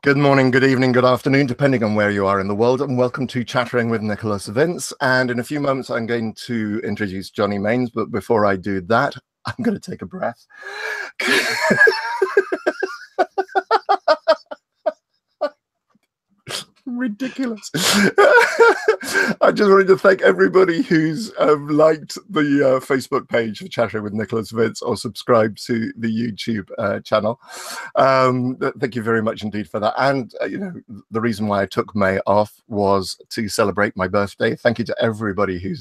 Good morning, good evening, good afternoon, depending on where you are in the world, and welcome to Chattering with Nicholas Vince. And in a few moments, I'm going to introduce Johnny Mains, but before I do that, I'm going to take a breath. Ridiculous. I just wanted to thank everybody who's liked the Facebook page for Chattering with Nicholas Vince or subscribed to the YouTube channel. Thank you very much indeed for that. And you know, the reason why I took May off was to celebrate my birthday. Thank you to everybody who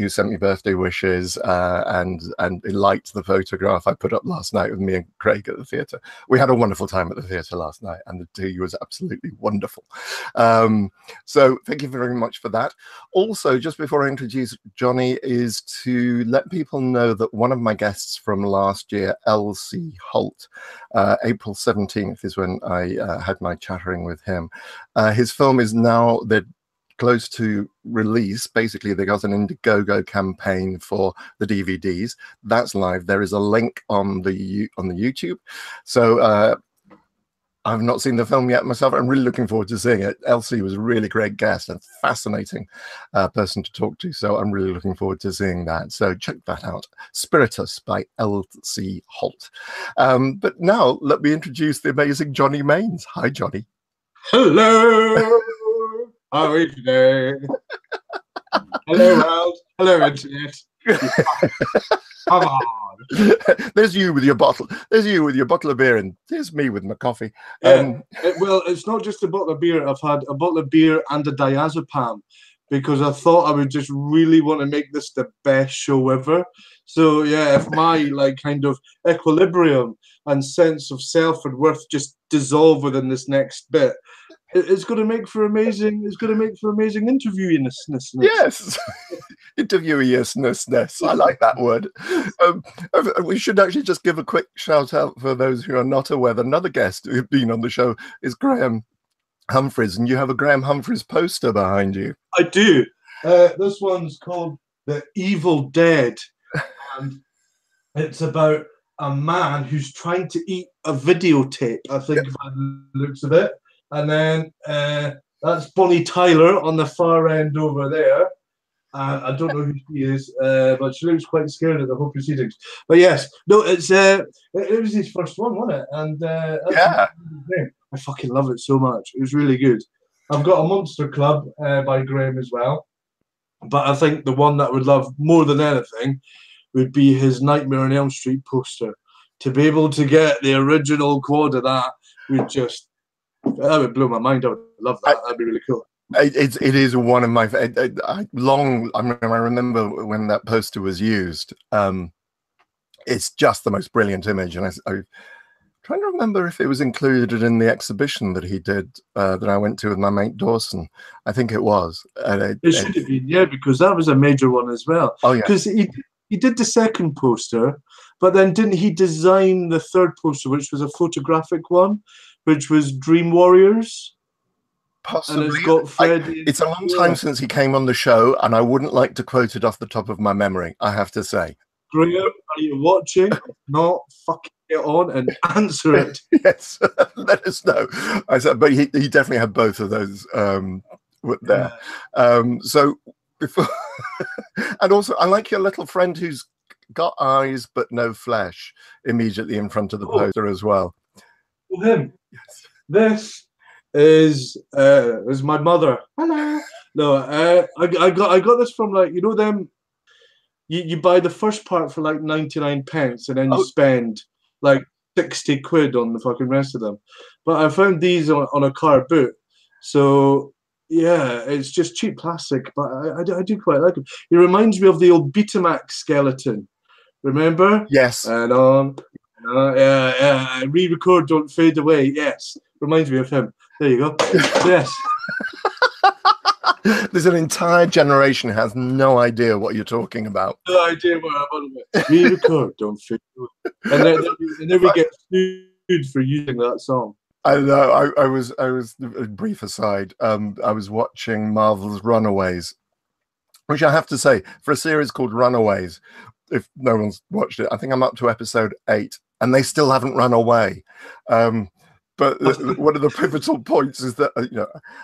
sent me birthday wishes and liked the photograph I put up last night with me and Craig at the theatre. We had a wonderful time at the theatre last night, and the tea was absolutely wonderful. So thank you very much for that. Also, just before I introduce Johnny, is to let people know that one of my guests from last year, L.C. Holt, April 17th is when I had my chattering with him. His film is now close to release. Basically, they got an Indiegogo campaign for the DVDs. That's live. There is a link on the YouTube. So I've not seen the film yet myself. I'm really looking forward to seeing it. Elsie was a really great guest and fascinating person to talk to. So I'm really looking forward to seeing that. So check that out. Spiritus by L.C. Holt. But now let me introduce the amazing Johnny Mains. Hi, Johnny. Hello. How are you today? Hello, world. Hello, internet. Come on. There's you with your bottle. There's you with your bottle of beer, and there's me with my coffee. Well, it's not just a bottle of beer. I've had a bottle of beer and a diazepam because I thought I would just really want to make this the best show ever. So yeah, if my kind of equilibrium and sense of self and worth just dissolve within this next bit, it's going to make for amazing. It's going to make for amazing interviewiness. Yes, interviewiness. I like that word. We should actually just give a quick shout out for those who are not aware that another guest who's been on the show is Graham Humphreys, and you have a Graham Humphreys poster behind you. I do. This one's called The Evil Dead, and it's about a man who's trying to eat a videotape. I think by the looks of it. And then that's Bonnie Tyler on the far end over there. I don't know who she is, but she looks quite scared at the whole proceedings. But yes, no, it was his first one, wasn't it? And yeah, I fucking love it so much. It was really good. I've got a Monster Club by Graham as well, but I think the one that I would love more than anything would be his Nightmare on Elm Street poster. To be able to get the original quad of that would blow my mind. I would love that. That'd be really cool. It is one of my. I remember when that poster was used. It's just the most brilliant image, and I'm trying to remember if it was included in the exhibition that he did that I went to with my mate Dawson. I think it was. It should have been, yeah, because that was a major one as well. Oh yeah, because he did the second poster, but then didn't he design the third poster, which was a photographic one, which was Dream Warriors? Possibly. And it's got Freddy. It's a long time since he came on the show, and I wouldn't like to quote it off the top of my memory, I have to say. Graham, are you watching? If not, fucking get on and answer it. Yes, let us know. I said, but he definitely had both of those there. So before, and also, I like your little friend who's got eyes but no flesh immediately in front of the poster as well. Well, him. Yes. This is my mother. Hello. No, I got this from them. You buy the first part for 99 pence, and then you spend 60 quid on the fucking rest of them. But I found these on a car boot, so yeah, it's just cheap plastic. But I do quite like it. It reminds me of the old Betamax skeleton. Remember? Yes. And re-record, don't fade away. Yes, reminds me of him. There you go. Yes. There's an entire generation who has no idea what you're talking about. No idea what I'm on about. Re-record, don't fade away. And then we get sued for using that song. I know. I was a brief aside. I was watching Marvel's Runaways, which I have to say, for a series called Runaways, if no one's watched it, I think I'm up to episode 8, and they still haven't run away. But one of the pivotal points is that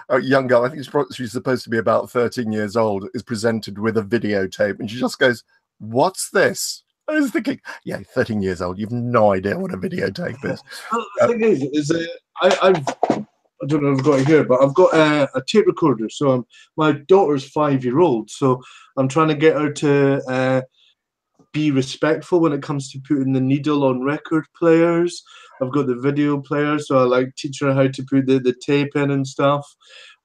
a young girl, I think she's supposed to be about 13 years old, is presented with a videotape, and she just goes, "What's this?" I was thinking, yeah, 13 years old, you've no idea what a videotape is. Well, the thing is I don't know if I've got it here, but I've got a tape recorder. So my daughter's 5-year-old, so I'm trying to get her to be respectful when it comes to putting the needle on record players. I've got the video player, so I like teach her how to put the tape in and stuff.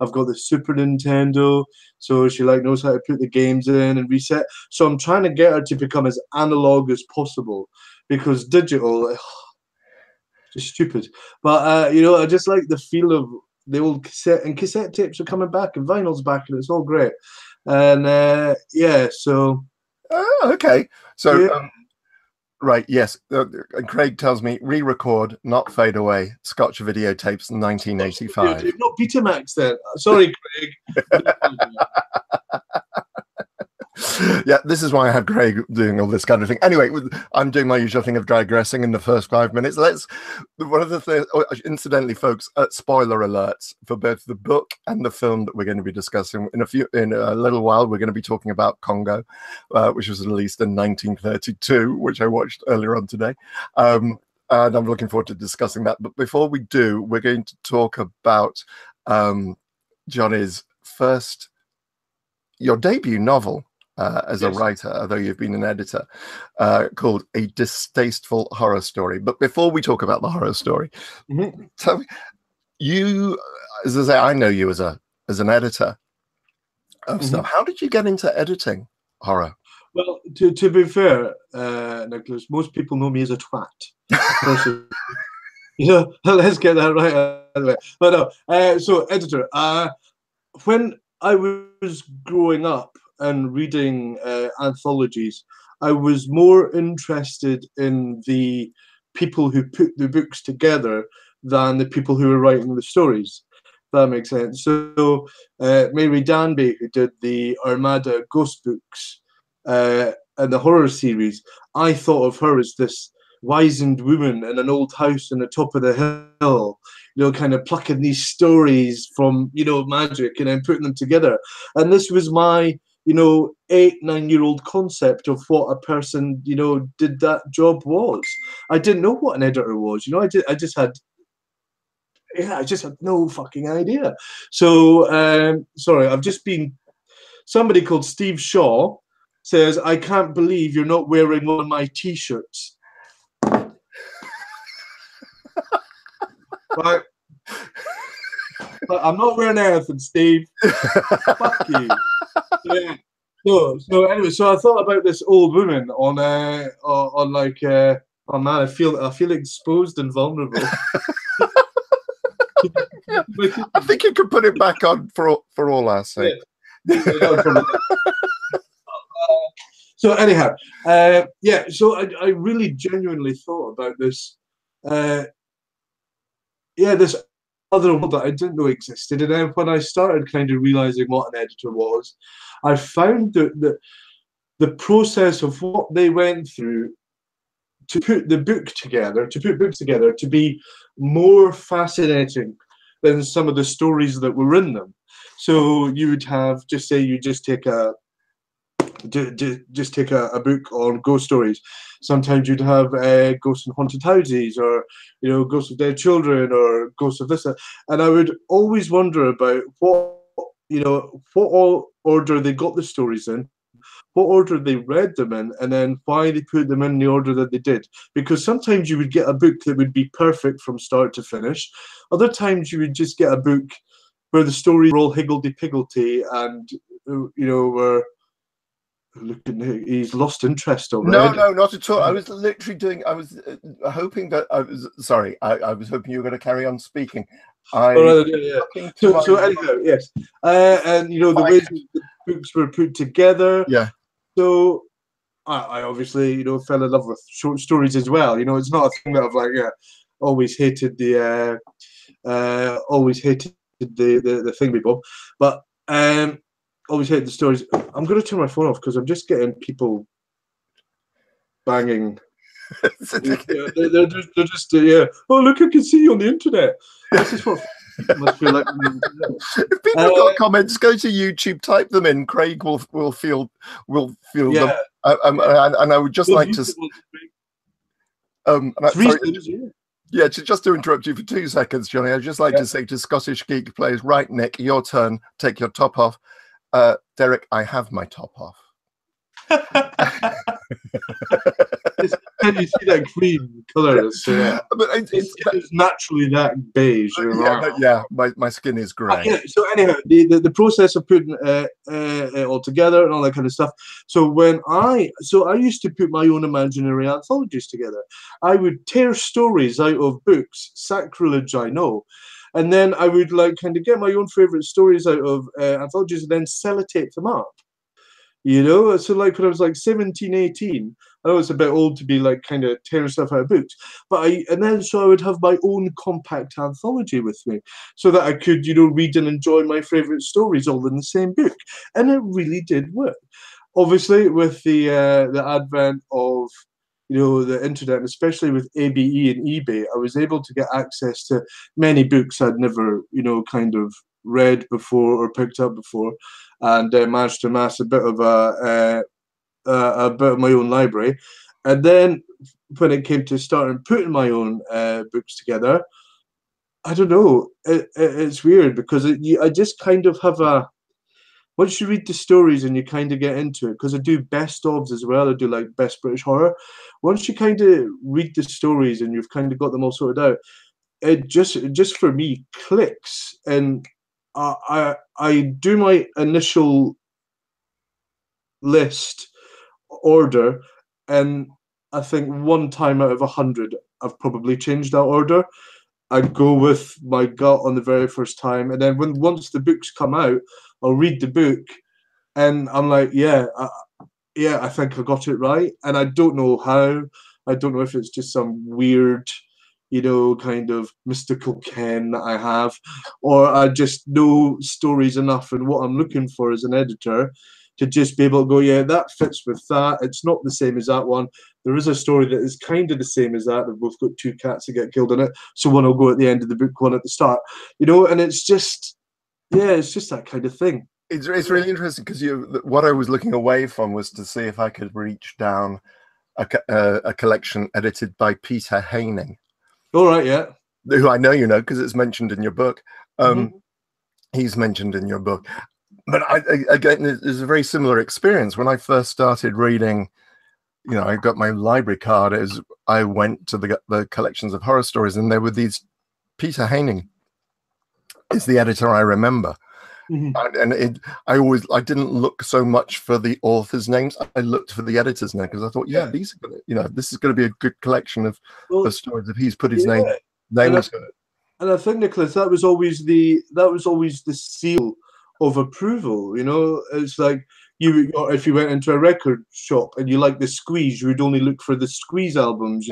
I've got the Super Nintendo, so she knows how to put the games in and reset. So I'm trying to get her to become as analog as possible, because digital, just stupid. But I just like the feel of the old cassette tapes are coming back and vinyl's back, and it's all great. And so. Oh, okay. So, Yeah. right, yes. Craig tells me re-record, not fade away. Scotch videotapes, 1985. Not Betamax then. Sorry, Craig. Yeah, this is why I had Craig doing all this kind of thing. Anyway, I'm doing my usual thing of digressing in the first 5 minutes. One of the things, incidentally, folks, spoiler alerts for both the book and the film that we're going to be discussing in a little while. We're going to be talking about Kongo, which was released in 1932, which I watched earlier on today. And I'm looking forward to discussing that. But before we do, we're going to talk about Johnny's your debut novel. As a writer, although you've been an editor, called A Distasteful Horror Story. But before we talk about the horror story, tell me, you, as I say, I know you as an editor of stuff. How did you get into editing horror? Well, to be fair, Nicholas, most people know me as a twat. Let's get that right. But no, so editor. When I was growing up and reading anthologies, I was more interested in the people who put the books together than the people who were writing the stories. If that makes sense. So Mary Danby, who did the Armada ghost books and the horror series, I thought of her as this wizened woman in an old house on the top of the hill, kind of plucking these stories from, magic and then putting them together. And this was my 8-9-year-old concept of what a person did that job was. I didn't know what an editor was. I just had no fucking idea. So sorry, I've just been, somebody called Steve Shaw says, I can't believe you're not wearing one of my t-shirts. Right. But I'm not wearing anything, Steve. Fuck you. Yeah. So anyway, so I thought about this old woman on oh man, I feel exposed and vulnerable. I think you could put it back on for all our sake. Yeah. So anyhow, so I really genuinely thought about this. This other world that I didn't know existed. And then when I started kind of realizing what an editor was, I found that the process of what they went through to put books together, to be more fascinating than some of the stories that were in them. So you would have, just take a book on ghost stories. Sometimes you'd have ghosts in haunted houses, or ghosts of dead children, or ghosts of this. And I would always wonder about what order they got the stories in, what order they read them in, and then why they put them in the order that they did. Because sometimes you would get a book that would be perfect from start to finish. Other times you would just get a book where the stories were all higgledy-piggledy, and were looking, he's lost interest already. No, not at all. I was literally hoping that I was hoping you were going to carry on speaking. So anyhow, yes. And the ways the books were put together. Yeah. So I obviously, fell in love with short stories as well. It's not a thing that I've always hated the thing before, but always hated the stories. I'm going to turn my phone off because I'm just getting people banging They're just yeah. Oh, look, I can see you on the internet. This is what must feel like. If people have got comments, go to YouTube, type them in. Craig will feel them. And I would just like to. Yeah, just to interrupt you for 2 seconds, Johnny, I'd just like to say to Scottish Geek Players, right, Nick, your turn. Take your top off. Derek, I have my top off. Can you see that green colour? So, but it's naturally that beige. My skin is grey. So anyhow, the process of putting it all together and all that kind of stuff. So I used to put my own imaginary anthologies together. I would tear stories out of books, sacrilege, I know. And then I would kind of get my own favourite stories out of anthologies and then sellotape them up. So when I was 17, 18, I know it's a bit old to be kind of tearing stuff out of books, but I would have my own compact anthology with me so that I could, read and enjoy my favorite stories all in the same book. And it really did work. Obviously, with the advent of, the internet, and especially with ABE and eBay, I was able to get access to many books I'd never, kind of read before or picked up before, and managed to amass a bit of my own library. And then when it came to starting putting my own books together, I don't know, it's weird because I just kind of have once you read the stories and you kind of get into it, because I do best ofs as well, I do best British horror. Once you kind of read the stories and you've kind of got them all sorted out, it just for me clicks. And I do my initial list order, and I think 1 time out of 100 I've probably changed that order. I go with my gut on the very first time, and then once the books come out, I'll read the book and I'm like, I think I got it right. And I don't know how. I don't know if it's just some weird, kind of mystical ken that I have, or I just know stories enough and what I'm looking for as an editor to just be able to go, yeah, that fits with that. It's not the same as that one. There is a story that is kind of the same as that. They've both got 2 cats that get killed in it. So one will go at the end of the book, one at the start, and it's just, it's just that kind of thing. It's really interesting because what I was looking away from was to see if I could reach down a collection edited by Peter Haining. All right, yeah. Who I know because it's mentioned in your book. He's mentioned in your book. But again, it's a very similar experience. When I first started reading, I got my library card as I went to the collections of horror stories, and there were these. Peter Haining is the editor I remember. And I didn't look so much for the authors' names. I looked for the editors' name because I thought, these are gonna, this is going to be a good collection of stories if he's put his name to it. And I think, Nicholas, that was always the seal of approval. It's like if you went into a record shop and you liked the Squeeze, you would only look for the Squeeze albums.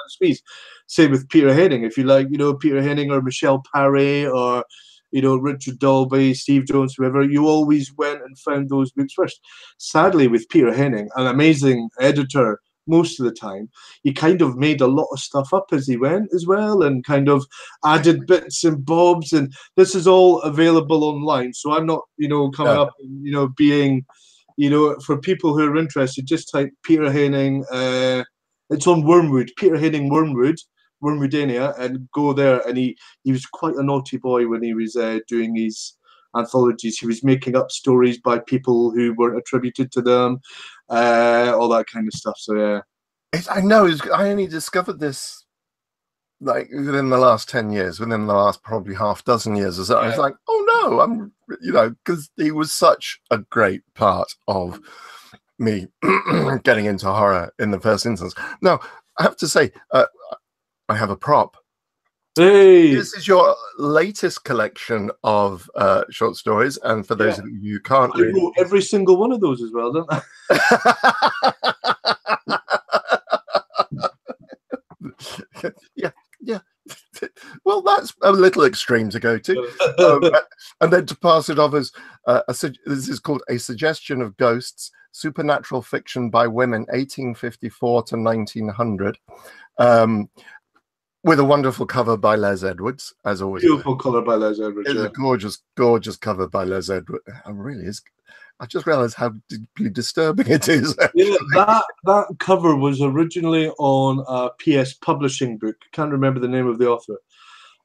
Squeeze. Same with Peter Haining. If you like, Peter Haining or Michelle Paré or Richard Dolby, Steve Jones, whoever, you always went and found those books first. Sadly, with Peter Haining, an amazing editor most of the time, he kind of made a lot of stuff up as he went as well, and kind of added bits and bobs, and this is all available online. So I'm not, coming up and, being, for people who are interested, just type Peter Haining, it's on Wormwood, Peter Haining Wormwoodania, and go there. And he was quite a naughty boy when he was doing his anthologies. He was making up stories by people who weren't attributed to them, all that kind of stuff. So yeah, I know. I only discovered this within the last 10 years, within the last probably half dozen years or so. I was like, oh no, I'm because he was such a great part of me getting into horror in the first instance. Now I have to say, I have a prop. Hey, this is your latest collection of short stories, and for those of you who can't read, wrote every single one of those as well, don't I? yeah. Well, that's a little extreme to go to. And then to pass it off as this is called A Suggestion of Ghosts, Supernatural Fiction by Women, 1854 to 1900. With a wonderful cover by Les Edwards, as always. Beautiful cover by Les Edwards. It's a gorgeous, gorgeous cover by Les Edwards. It really is. I just realised how deeply disturbing it is. Yeah, that cover was originally on a PS Publishing book. Can't remember the name of the author,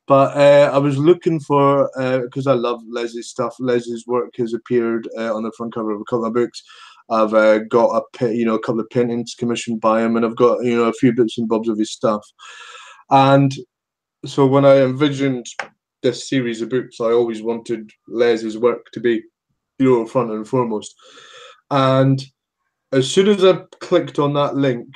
but I was looking for, because I love Leslie's stuff. Leslie's work has appeared on the front cover of a couple of books. I've got a couple of paintings commissioned by him, and I've got a few bits and bobs of his stuff. And so when I envisioned this series of books, I always wanted Les's work to be, front and foremost. And as soon as I clicked on that link,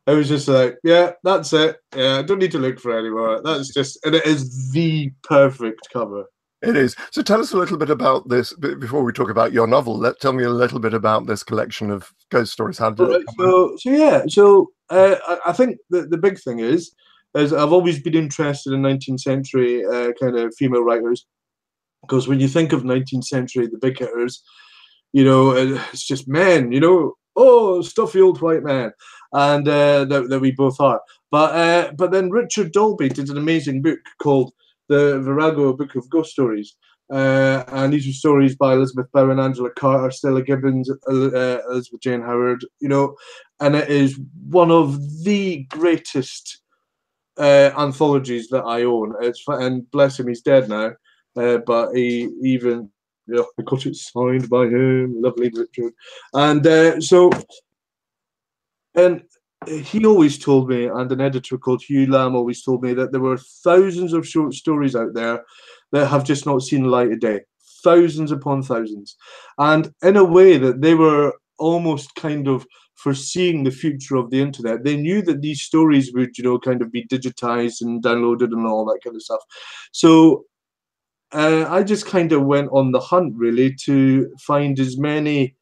I was just like, yeah, that's it. Yeah, I don't need to look for any more. That's just, and it is the perfect cover. It is. So tell us a little bit about this before we talk about your novel. Tell me a little bit about this collection of ghost stories. How did it come I think the big thing is I've always been interested in 19th century kind of female writers, because when you think of 19th century, the big hitters, it's just men, stuffy old white men, and that we both are. But then Richard Dolby did an amazing book called The Virago Book of Ghost Stories, and these are stories by Elizabeth Bowen, Angela Carter, Stella Gibbons, Elizabeth Jane Howard, and it is one of the greatest anthologies that I own. And bless him, he's dead now, but he even I got it signed by him, lovely Richard. And and he always told me, and an editor called Hugh Lamb always told me, that there were thousands of short stories out there that have just not seen the light of day, thousands upon thousands, and in a way that they were almost kind of foreseeing the future of the internet. They knew that these stories would, kind of be digitized and downloaded and all that kind of stuff. So I just kind of went on the hunt, really, to find as many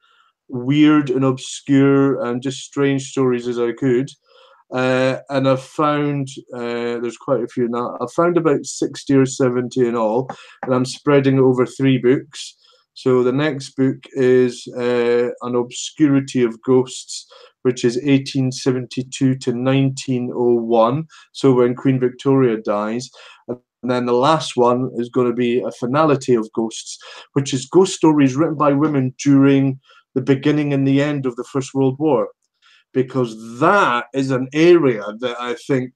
weird and obscure and just strange stories as I could. And I've found, there's quite a few now. I've found about 60 or 70 in all, and I'm spreading it over 3 books. So the next book is An Obscurity of Ghosts, which is 1872 to 1901, so when Queen Victoria dies. And then the last one is going to be A Finality of Ghosts, which is ghost stories written by women during the beginning and the end of the First World War, because that is an area that I think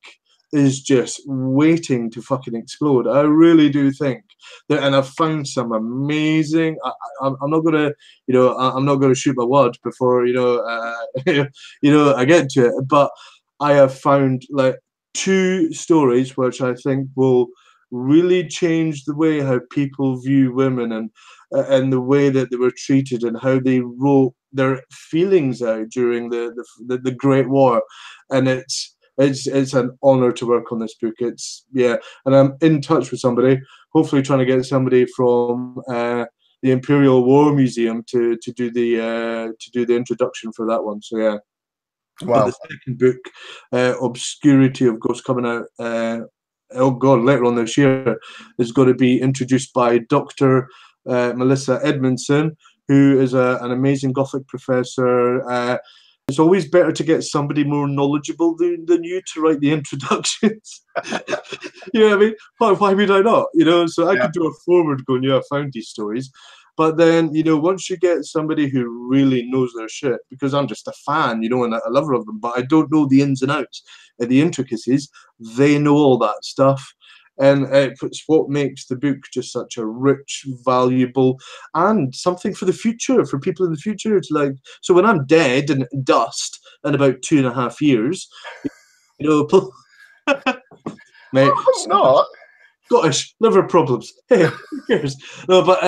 is just waiting to fucking explode. I really do think that, and I've found some amazing. I'm not gonna, I'm not gonna shoot my wad before I get to it. But I have found like 2 stories which I think will really change the way how people view women, and the way that they were treated, and how they wrote their feelings out during the Great War. And it's an honor to work on this book. And I'm in touch with somebody, hopefully trying to get somebody from the Imperial War Museum to do the introduction for that one. So yeah. Wow. But the second book, Obscurity of Ghosts, coming out later on this year, is going to be introduced by Dr. Melissa Edmondson, who is an amazing Gothic professor. It's always better to get somebody more knowledgeable than you to write the introductions. You know what I mean? Why would I not? So I could do a forward going, I found these stories. But then, once you get somebody who really knows their shit, because I'm just a fan, and a lover of them, but I don't know the ins and outs and the intricacies, they know all that stuff. And it's what makes the book just such a rich, valuable, and something for the future, for people in the future. It's like, so when I'm dead and dust in about 2.5 years, mate, I'm not. Scottish liver problems. Hey, who cares? No, but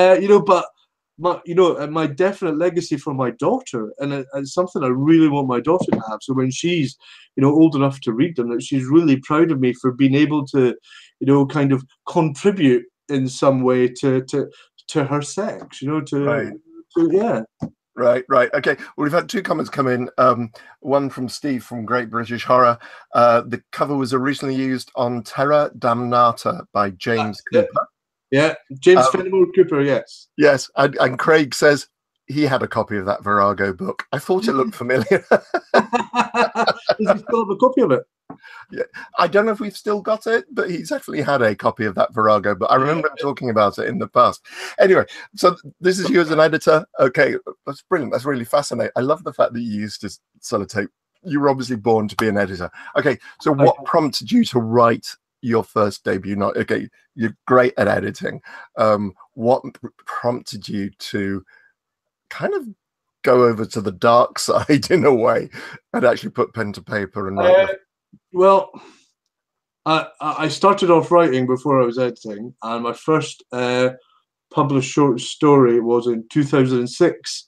my definite legacy for my daughter, and it's something I really want my daughter to have. So when she's, old enough to read them, that she's really proud of me for being able to, kind of contribute in some way to her sex, Right. yeah. Right, right. Okay. Well, we've had two comments come in. One from Steve from Great British Horror. The cover was originally used on Terra Damnata by James Cooper. Yeah, James Um, Fenimore Cooper, yes. yes, and Craig says he had a copy of that Virago book. I thought it looked familiar. Does he still have a copy of it? Yeah, I don't know if we've still got it, but he's definitely had a copy of that Virago. But I remember him talking about it in the past. Anyway, so this is you as an editor. Okay, that's brilliant. That's really fascinating. I love the fact that you used to sellotape. You were obviously born to be an editor. Okay, so what prompted you to write your first debut? Not okay. You're great at editing. What prompted you to kind of go over to the dark side in a way and actually put pen to paper and write? Well, I started off writing before I was editing, and my first published short story was in 2006,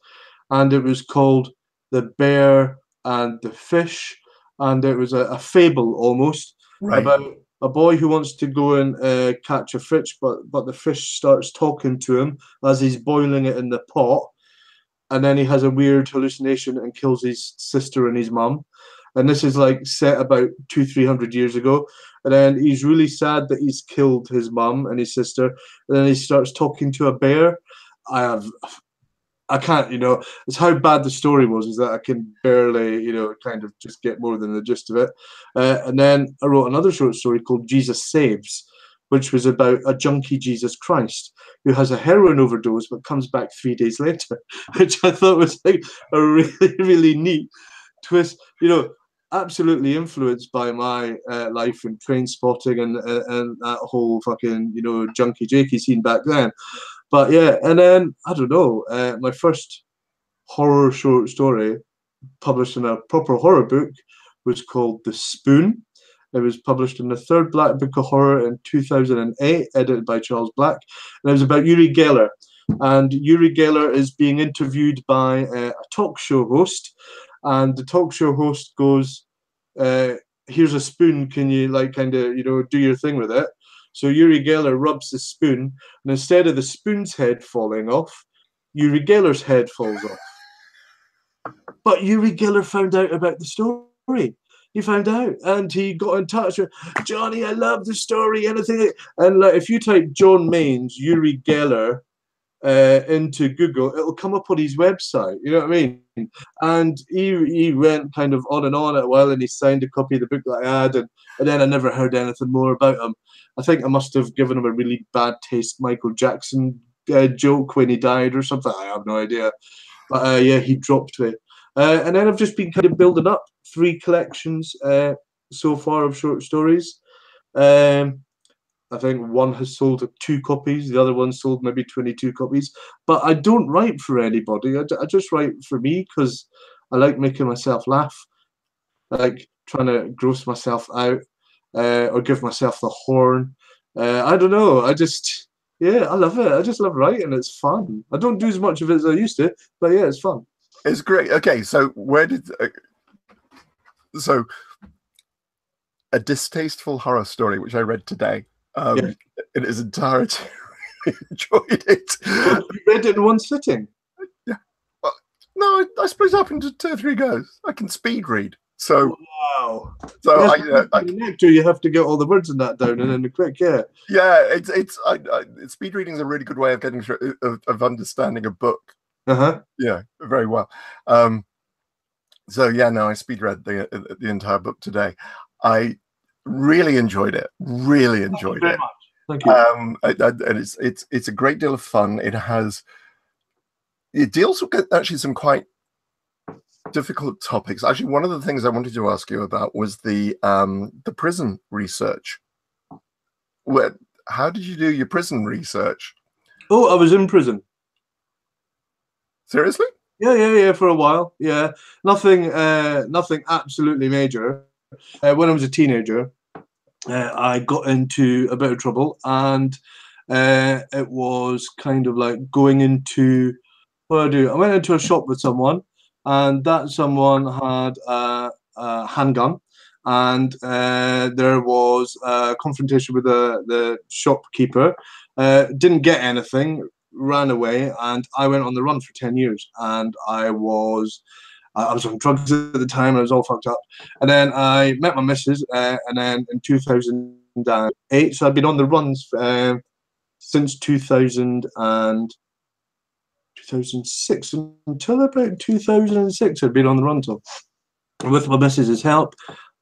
and it was called The Bear and the Fish, and it was a fable almost about a boy who wants to go and catch a fish, but the fish starts talking to him as he's boiling it in the pot, and then he has a weird hallucination and kills his sister and his mum. And this is like set about 200-300 years ago. And then he's really sad that he's killed his mum and his sister. And then he starts talking to a bear. I can't, it's how bad the story was, is that I can barely, kind of just get more than the gist of it. And then I wrote another short story called Jesus Saves, which was about a junkie Jesus Christ who has a heroin overdose but comes back 3 days later, which I thought was like a really, really neat twist, absolutely influenced by my life in Train Spotting and that whole fucking, junkie Jakey scene back then. But yeah, and then, I don't know, my first horror short story published in a proper horror book was called The Spoon. It was published in the third Black Book of Horror in 2008, edited by Charles Black. And it was about Uri Geller. And Uri Geller is being interviewed by a talk show host. And the talk show host goes, here's a spoon. Can you do your thing with it? So Uri Geller rubs the spoon, and instead of the spoon's head falling off, Uri Geller's head falls off. But Uri Geller found out about the story. He found out, and he got in touch with Johnny. I love the story. Anything, and if you type John Maynes, Uri Geller into Google, it'll come up on his website. You know what I mean? And he went kind of on and on a while, and he signed a copy of the book that I had, and then I never heard anything more about him. I think I must have given him a really bad taste Michael Jackson joke when he died or something. I have no idea. But yeah, he dropped me. And then I've just been kind of building up 3 collections so far of short stories. I think one has sold 2 copies. The other one sold maybe 22 copies. But I don't write for anybody. I just write for me because I like making myself laugh. I like trying to gross myself out or give myself the horn. I don't know. I love it. I just love writing. It's fun. I don't do as much of it as I used to, but yeah, it's fun. It's great. Okay, so where did... A Distasteful Horror Story, which I read today, in its entirety. I really enjoyed it. You read it in one sitting? Yeah. Well, no, I split it up into 2 or 3 goes. I can speed read. So wow. So you have to get all the words in that down and then quick, yeah. Yeah, it's speed reading is a really good way of getting through of understanding a book. Yeah, very well. So yeah, no, I speed read the entire book today. I really enjoyed it. Really enjoyed it. Thank you. And it's a great deal of fun. It deals with actually some quite difficult topics. Actually, one of the things I wanted to ask you about was the prison research. How did you do your prison research? Oh, I was in prison. Seriously? Yeah, for a while. Yeah, nothing absolutely major. When I was a teenager, I got into a bit of trouble, and it was kind of like going into what I went into a shop with someone, and that someone had a handgun, and there was a confrontation with the shopkeeper. Didn't get anything. ran away, and I went on the run for 10 years. And I was on drugs at the time. I was all fucked up. And then I met my missus, and then in 2008, so I've been on the runs since 2006, until about 2006. I'd been on the run till. With my missus's help,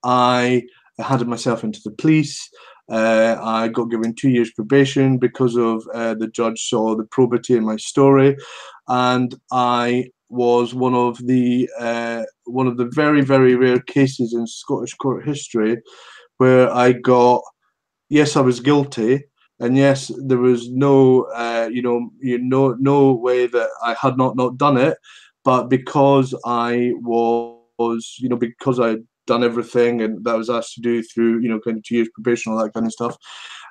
I handed myself into the police. I got given 2 years probation because of the judge saw the probity in my story, and I was one of the very, very rare cases in Scottish court history where I got, yes, I was guilty, and yes, there was no no way that I had not done it, but because I was, because I'd done everything and that I was asked to do through, kind of 2 years probation, all that kind of stuff,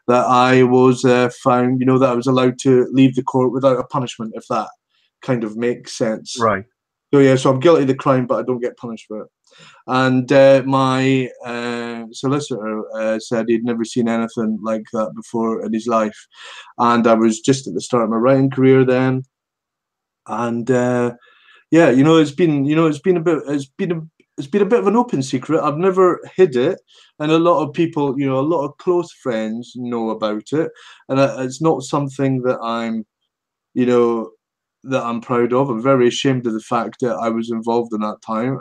that I was found, that I was allowed to leave the court without a punishment, if that kind of makes sense. Right. So yeah, so I'm guilty of the crime, but I don't get punished for it. And my solicitor said he'd never seen anything like that before in his life, and I was just at the start of my writing career then, and yeah, it's been a bit of an open secret. I've never hid it, and a lot of people, a lot of close friends know about it, and it's not something that I'm proud of. I'm very ashamed of the fact that I was involved in that time.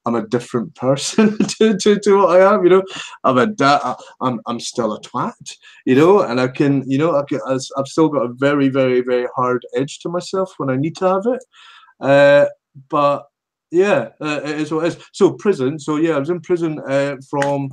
I'm a different person to what I am. I'm a dad. I'm still a twat. And I can. I've still got a very, very, very hard edge to myself when I need to have it. But yeah, it is what it is. So prison. So yeah, I was in prison from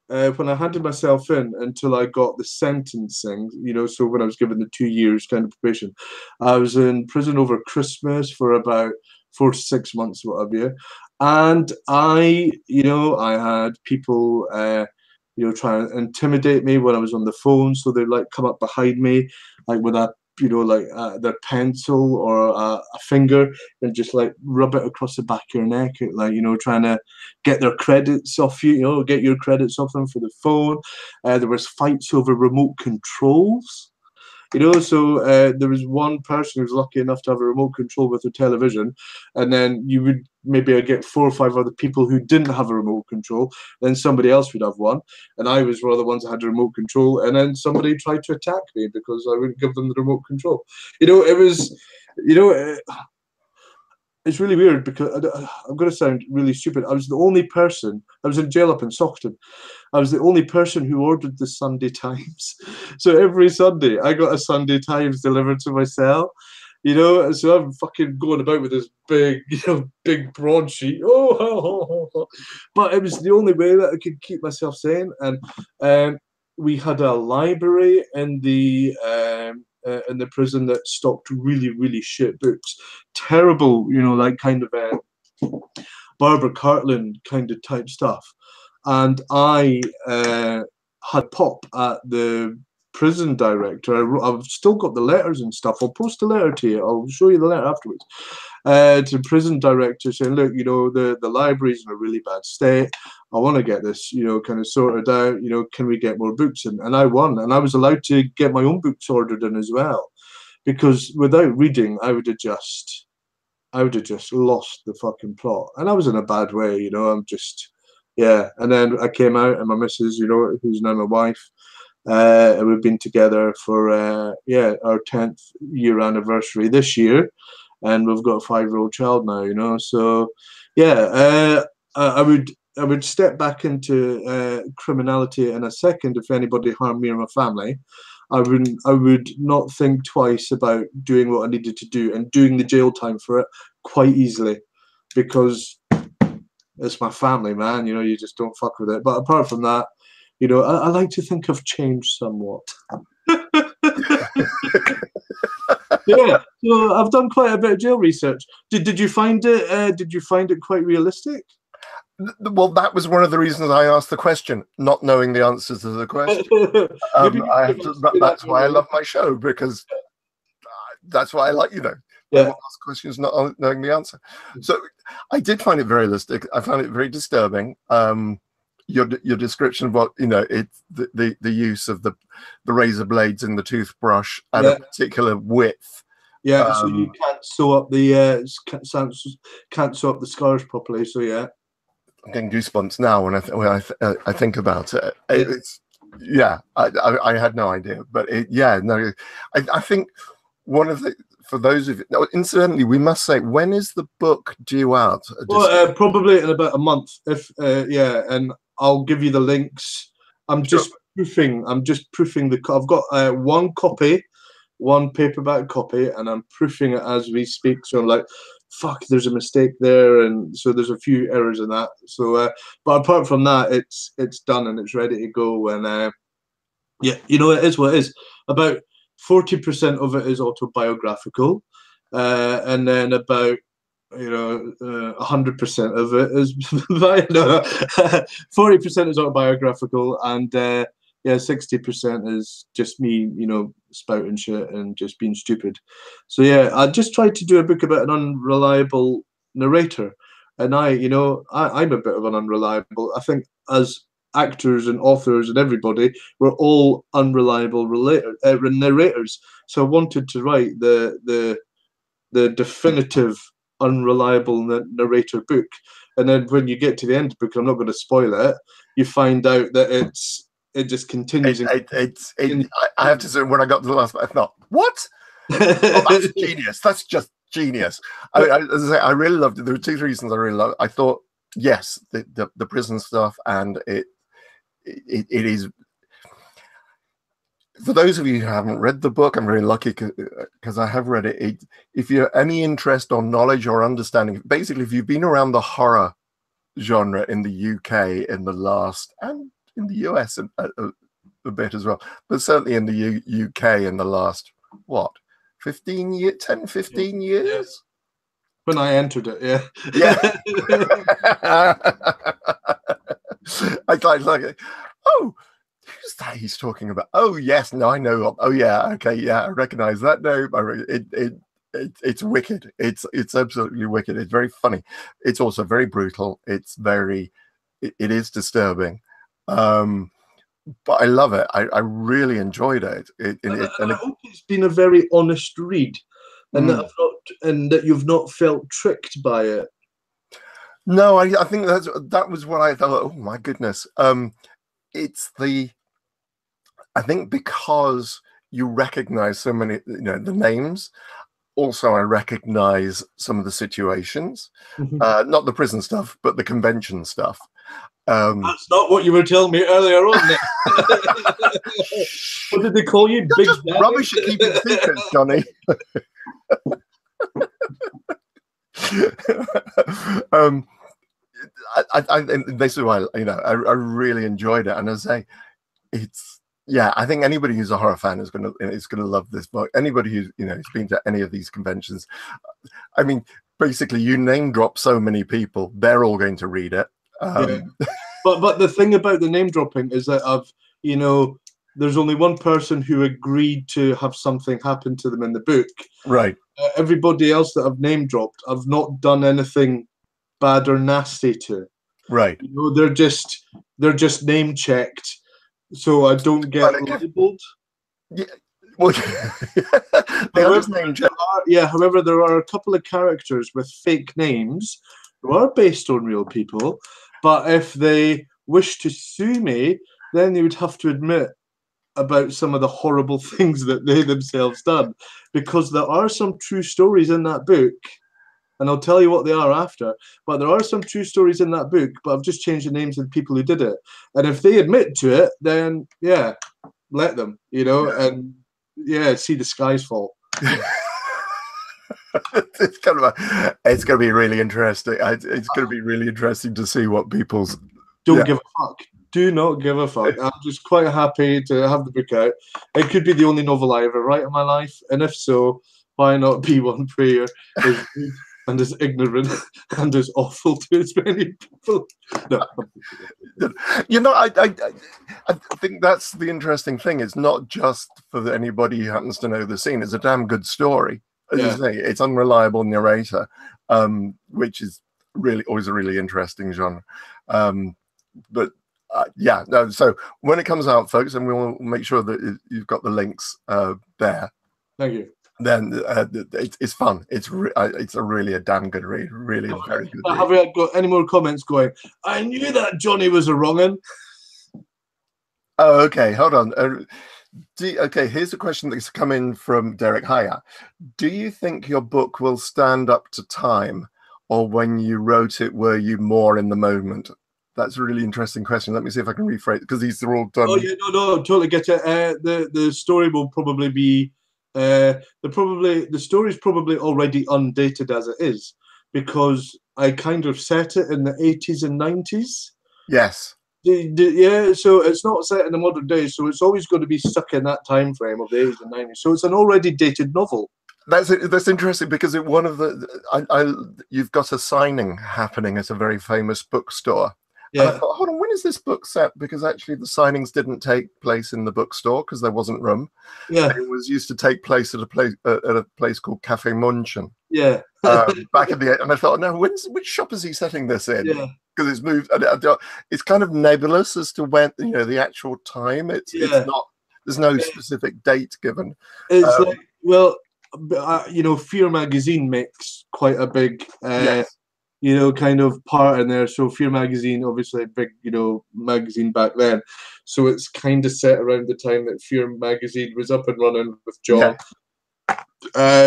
when I handed myself in until I got the sentencing. So when I was given the 2 years kind of probation, I was in prison over Christmas for about 4 to 6 months, what have you. And I had people, try and intimidate me when I was on the phone. So they'd like come up behind me, like with a, their pencil or a finger, and just like rub it across the back of your neck, like, trying to get their credits off you, get your credits off them for the phone. There was fights over remote controls. So there was one person who was lucky enough to have a remote control with a television, and then you would maybe get 4 or 5 other people who didn't have a remote control, then somebody else would have one, and I was one of the ones that had a remote control, and then somebody tried to attack me because I wouldn't give them the remote control. It was, it's really weird because I'm going to sound really stupid. I was the only person, I was in jail up in Stockton. I was the only person who ordered the Sunday Times. So every Sunday I got a Sunday Times delivered to my cell, so I'm fucking going about with this big, big broadsheet. But it was the only way that I could keep myself sane. And we had a library in the prison that stocked really, really shit books. Terrible, like kind of Barbara Cartland kind of type stuff. And I had pop at the prison director. I've still got the letters and stuff. I'll post a letter to you. I'll show you the letter afterwards. To the prison director saying, look, the library's in a really bad state. I want to get this, kind of sorted out. Can we get more books in? And I won. And I was allowed to get my own books ordered in as well. Because without reading, I would have just lost the fucking plot. And I was in a bad way, I'm just... Yeah, and then I came out, and my missus, who's now my wife, and we've been together for our 10th year anniversary this year, and we've got a 5-year-old child now. So yeah, I would step back into criminality in a second if anybody harmed me or my family. I would not think twice about doing what I needed to do and doing the jail time for it quite easily, because it's my family, man. You just don't fuck with it. But apart from that, I like to think I've changed somewhat. Yeah, so I've done quite a bit of jail research. Did you find it? Did you find it quite realistic? Well, that was one of the reasons I asked the question, not knowing the answers to the question. That's why I love my show, because that's why I like I ask questions not knowing the answer. So I did find it very realistic. I found it very disturbing. your description of what, you know, it's the use of the razor blades in the toothbrush at a particular width. Yeah, so you can't sew up the can't sew up the scars properly. So yeah, I'm getting goosebumps now when I think about it. It's I had no idea, but I think one of the, for those of you, incidentally, we must say, when is the book due out? Well, probably in about a month. If and I'll give you the links. I'm just proofing the. I've got one copy, one paperback copy, and I'm proofing it as we speak. So I'm like, fuck, there's a mistake there, and so there's a few errors in that. So, but apart from that, it's done and it's ready to go. And you know, it is what it is. About 40% of it is autobiographical, and then about 100% of it is 40% is autobiographical, and 60% is just me, spouting shit and just being stupid. So yeah, I just tried to do a book about an unreliable narrator, and I'm a bit of an unreliable. I think as actors and authors and everybody, we're all unreliable narrators. So I wanted to write the definitive unreliable narrator book, and then when you get to the end of the book, I'm not going to spoil it, you find out that it just continues. I have to say, when I got to the last, I thought, what? Oh, that's genius. That's just genius. As I say, I really loved it. There were two reasons I really loved it. I thought, yes, the prison stuff, and it is. For those of you who haven't read the book, I'm very lucky because I have read it. If you have any interest or knowledge or understanding, basically, if you've been around the horror genre in the UK in the last, and in the US a bit as well, but certainly in the UK in the last, 15 years, 10, 15 years? When I entered it, yeah. I like it. Oh, who's that he's talking about? Oh, yes, no, I know. Oh, yeah, okay, yeah, I recognize that name. It's wicked. It's absolutely wicked. It's very funny. It's also very brutal. It is disturbing. But I love it. I really enjoyed it. And I hope it's been a very honest read, and that you've not felt tricked by it. No, I think that was what I thought. Oh my goodness. I think because you recognize so many, the names. Also, I recognize some of the situations, not the prison stuff, but the convention stuff. That's not what you were telling me earlier on, Nick. What did they call you? Big just rubbish at keeping secrets, Johnny. This is why I really enjoyed it, and as I say, I think anybody who's a horror fan is gonna love this book. Anybody who's has been to any of these conventions, I mean, basically, you name drop so many people, they're all going to read it. But the thing about the name dropping is that there's only one person who agreed to have something happen to them in the book. Right. Everybody else that I've name dropped, I've not done anything bad or nasty to. Right. They're just name checked, so I don't get labeled. Yeah. Well, however, there are a couple of characters with fake names who are based on real people, but if they wish to sue me, then they would have to admit about some of the horrible things that they themselves done, because there are some true stories in that book, and I'll tell you what they are after, but there are some true stories in that book, but I've just changed the names of the people who did it, and if they admit to it, then let them, and see the skies fall. It's gonna be really interesting. It's gonna be really interesting to see what people's don't give a fuck. Do not give a fuck. I'm just quite happy to have the book out. It could be the only novel I ever write in my life, and if so, why not be one prayer as good and as ignorant and as awful to as many people? No. I think that's the interesting thing. It's not just for anybody who happens to know the scene. It's a damn good story. As you say, it's unreliable narrator, which is really always a really interesting genre. But Yeah, no. So when it comes out, folks, and we will make sure that you've got the links there. Thank you. Then it's fun. It's really a damn good read. Really a very good read. Have we got any more comments going? I knew that Johnny was a wrong'un. Oh, okay. Hold on. Okay, here's a question that's come in from Derek Haya. Do you think your book will stand up to time, or when you wrote it, were you more in the moment? That's a really interesting question. Let me see if I can rephrase, because these are all done. Oh yeah, no, totally get it. The story will probably be the story's probably already undated as it is, because I kind of set it in the 80s and 90s. Yes. Yeah, so it's not set in the modern day, so it's always going to be stuck in that time frame of the 80s and 90s. So it's an already dated novel. That's interesting, because you've got a signing happening at a very famous bookstore. Yeah. And I thought, hold on, when is this book set? Because actually the signings didn't take place in the bookstore because there wasn't room. Yeah, it was used to take place at a place called Cafe Munchen. Yeah, back in the, and I thought, no, which shop is he setting this in? Yeah, because it's moved. It's kind of nebulous as to when, the actual time. It's not. There's no specific date given. It's like, well, Fear magazine makes quite a big. Yes. Kind of part in there. So Fear magazine, obviously a big, magazine back then. So it's kind of set around the time that Fear magazine was up and running with John. Yeah.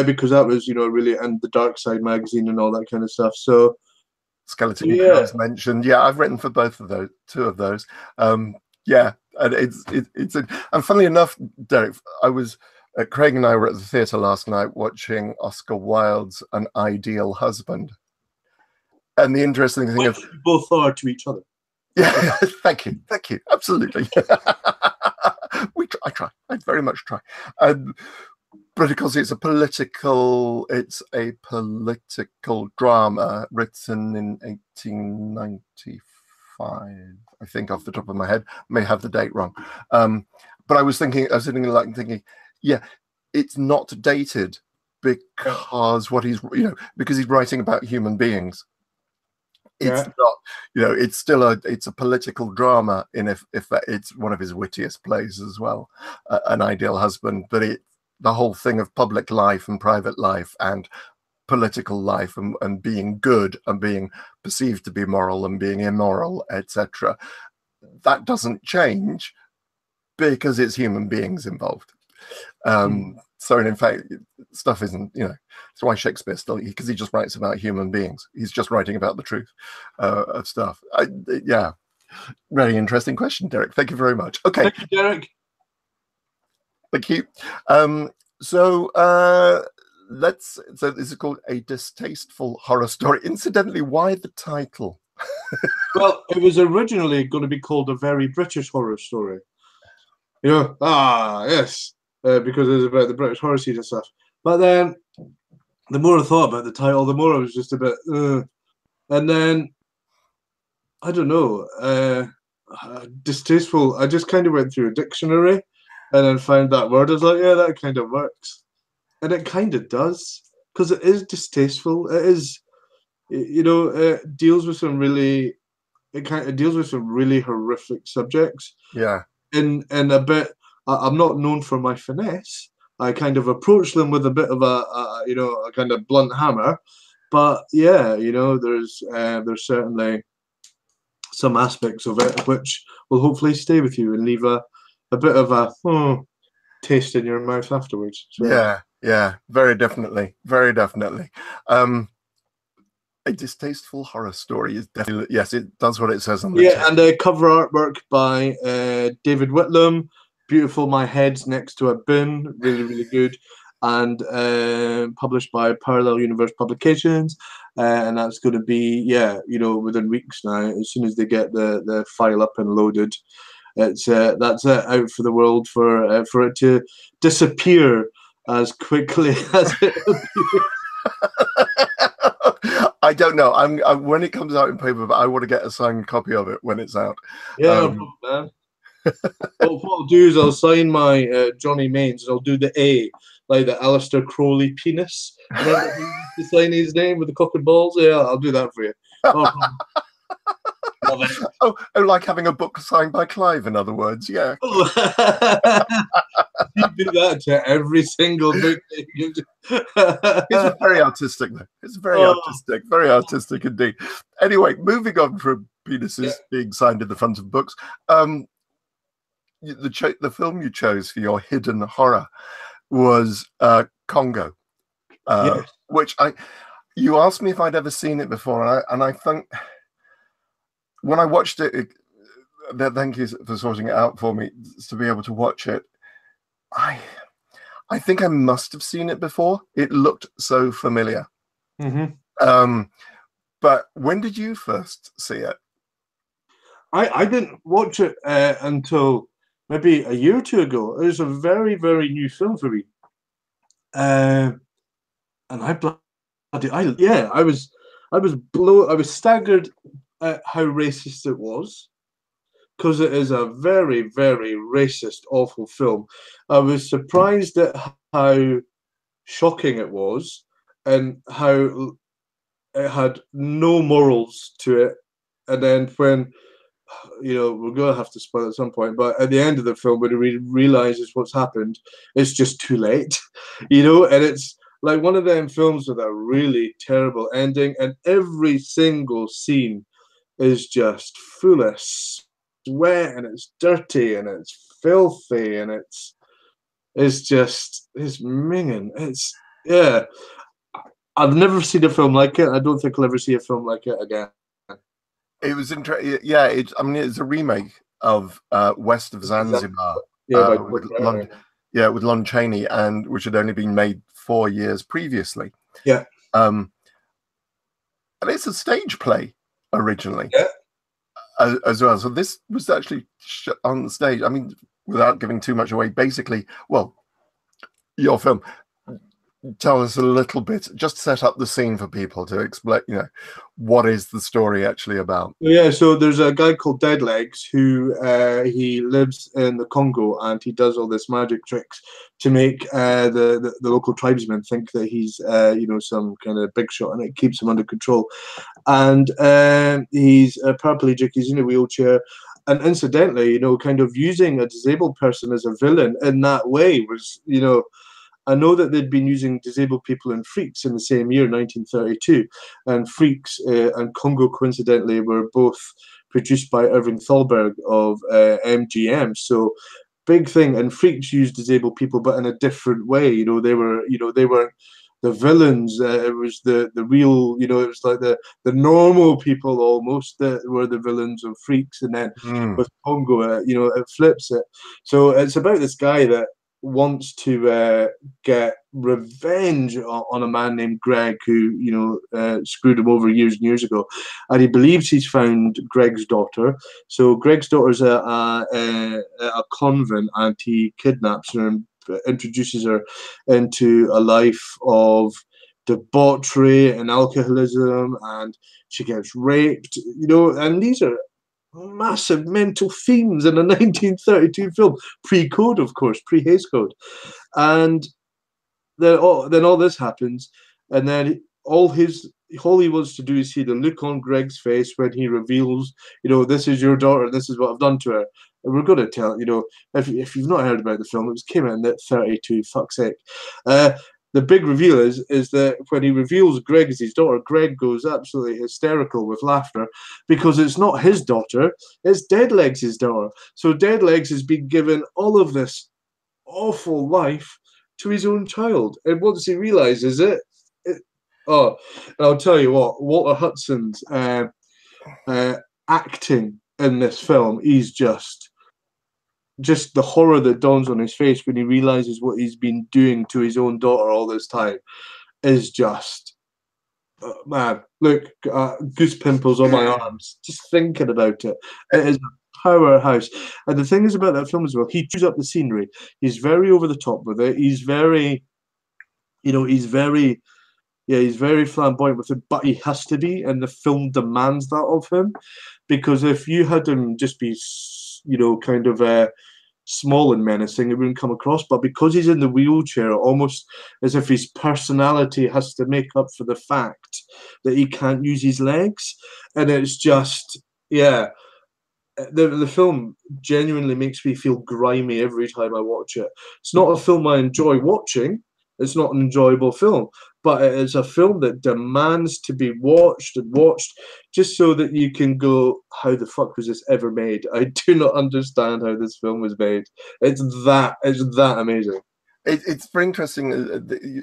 Because that was, really, and the Dark Side magazine and all that kind of stuff. So Skeleton Crew mentioned. Yeah, I've written for both of those, two of those. Yeah, and and funnily enough, Derek, Craig and I were at the theatre last night watching Oscar Wilde's An Ideal Husband. And the interesting thing is, both are to each other. Yeah, thank you, absolutely. I very much try. But because it's a political drama written in 1895, I think, off the top of my head. May have the date wrong. But I was thinking, yeah, it's not dated because because he's writing about human beings. It's not, it's still it's a political drama if it's one of his wittiest plays as well, An Ideal Husband. But the whole thing of public life and private life and political life and being good and being perceived to be moral and being immoral, etc., that doesn't change because it's human beings involved. So in fact, stuff isn't, it's why Shakespeare still, because he just writes about human beings. He's just writing about the truth of stuff. Yeah, very interesting question, Derek. Thank you very much. Okay. Thank you, Derek. Thank you. So this is called A Distasteful Horror Story. Incidentally, why the title? Well, it was originally going to be called A Very British Horror Story. Yes. Because it was about the British horror scene and stuff. But then, the more I thought about the title, the more I was just a bit, And then, I don't know, distasteful. I just kind of went through a dictionary and then found that word. I was like, yeah, that kind of works. And it kind of does, because it is distasteful. It is, it deals with some really, deals with some really horrific subjects. Yeah. In a bit. I'm not known for my finesse. I kind of approach them with a bit of a kind of blunt hammer, but yeah, there's certainly some aspects of it which will hopefully stay with you and leave a bit of a taste in your mouth afterwards. So. Yeah, very definitely. A Distasteful Horror Story is definitely, yes, it does what it says on the tin. And the cover artwork by David Whitlam. Beautiful. My head's next to a bin. Really, really good. And published by Parallel Universe Publications. And that's going to be, within weeks now. As soon as they get the file up and loaded, that's it out for the world for it to disappear as quickly as it appears. I don't know. I'm when it comes out in paper, but I want to get a signed copy of it when it's out. Yeah, no problem, man. Well, what I'll do is I'll sign my Johnny Mains, and I'll do the A, like the Aleister Crowley penis. To sign his name with the cock and balls. Yeah, I'll do that for you. No love it. Oh, like having a book signed by Clive, in other words. Yeah. You do that to every single book. It's very artistic, though. It's very very artistic indeed. Anyway, moving on from penises being signed in the front of books, the film you chose for your hidden horror was Kongo, which you asked me if I'd ever seen it before, and I think when I watched it, thank you for sorting it out for me to be able to watch it. I think I must have seen it before. It looked so familiar. But when did you first see it? I didn't watch it until maybe a year or two ago. It was a very, very new film for me. And I was staggered at how racist it was, because it is a very, very racist, awful film. I was surprised at how shocking it was and how it had no morals to it. And then when, we're going to have to spoil at some point, but at the end of the film, when he realizes what's happened, it's just too late, and it's like one of them films with a really terrible ending, and every single scene is just full of sweat, and it's dirty, and it's filthy, and it's minging. I've never seen a film like it. I don't think I'll ever see a film like it again. It was interesting. Yeah, it's a remake of West of Zanzibar. With Lon Chaney, and which had only been made 4 years previously. Yeah. And it's a stage play originally. Yeah. As well. So this was actually on the stage. I mean, without giving too much away, basically, your film. Tell us a little bit, just set up the scene for people to explain, what is the story actually about? Yeah, so there's a guy called Deadlegs who he lives in the Congo, and he does all this magic tricks to make the local tribesmen think that he's some kind of big shot, and it keeps him under control. And he's a paraplegic, he's in a wheelchair, and incidentally, kind of using a disabled person as a villain in that way was, I know that they'd been using disabled people in Freaks in the same year, 1932, and Freaks and Kongo, coincidentally, were both produced by Irving Thalberg of MGM. So, big thing. And Freaks used disabled people, but in a different way. They weren't the villains. It was the real. It was like the normal people almost that were the villains of Freaks, and then with Kongo, it flips it. So it's about this guy that wants to get revenge on a man named Greg who screwed him over years and years ago, and he believes he's found Greg's daughter. So Greg's daughter's at a convent, and he kidnaps her and introduces her into a life of debauchery and alcoholism, and she gets raped, and these are massive mental themes in a 1932 film, pre-code, of course, pre-Hays Code. And then all this happens, and then all he wants to do is see the look on Greg's face when he reveals, this is your daughter, this is what I've done to her. And we're going to tell, if you've not heard about the film, it came out in 32, fuck's sake. The big reveal is that when he reveals Greg is his daughter, Greg goes absolutely hysterical with laughter, because it's not his daughter, it's Deadlegs' daughter. So Deadlegs has been given all of this awful life to his own child. And once he realizes it, and I'll tell you what, Walter Hudson's acting in this film, he's just the horror that dawns on his face when he realizes what he's been doing to his own daughter all this time is just, man, look, goose pimples on my arms just thinking about it. It is a powerhouse. And the thing is about that film as well, he chews up the scenery. He's very over the top with it. He's very, he's very flamboyant with it, but he has to be, and the film demands that of him. Because if you had him just be, kind of small and menacing, it wouldn't come across. But because he's in the wheelchair, almost as if his personality has to make up for the fact that he can't use his legs. And it's just, yeah, the film genuinely makes me feel grimy every time I watch it. It's not a film I enjoy watching. It's not an enjoyable film, but it is a film that demands to be watched and watched just so that you can go, how the fuck was this ever made? I do not understand how this film was made. It's that amazing. It's very interesting.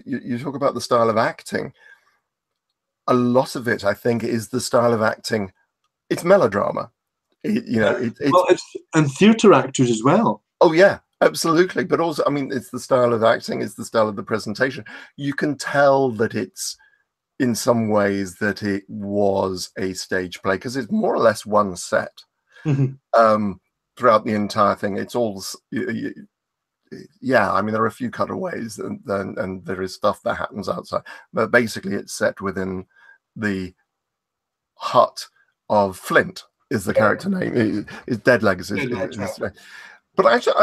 You talk about the style of acting. A lot of it, I think, is the style of acting. It's melodrama. And theatre actors as well. Oh yeah, absolutely. But also, I mean, it's the style of acting. It's the style of the presentation. You can tell that it's, in some ways, that it was a stage play because it's more or less one set throughout the entire thing. It's all, yeah. I mean, there are a few cutaways, and there is stuff that happens outside, but basically, it's set within the hut of Flint. Is the character name? Is Dead Legs? But actually,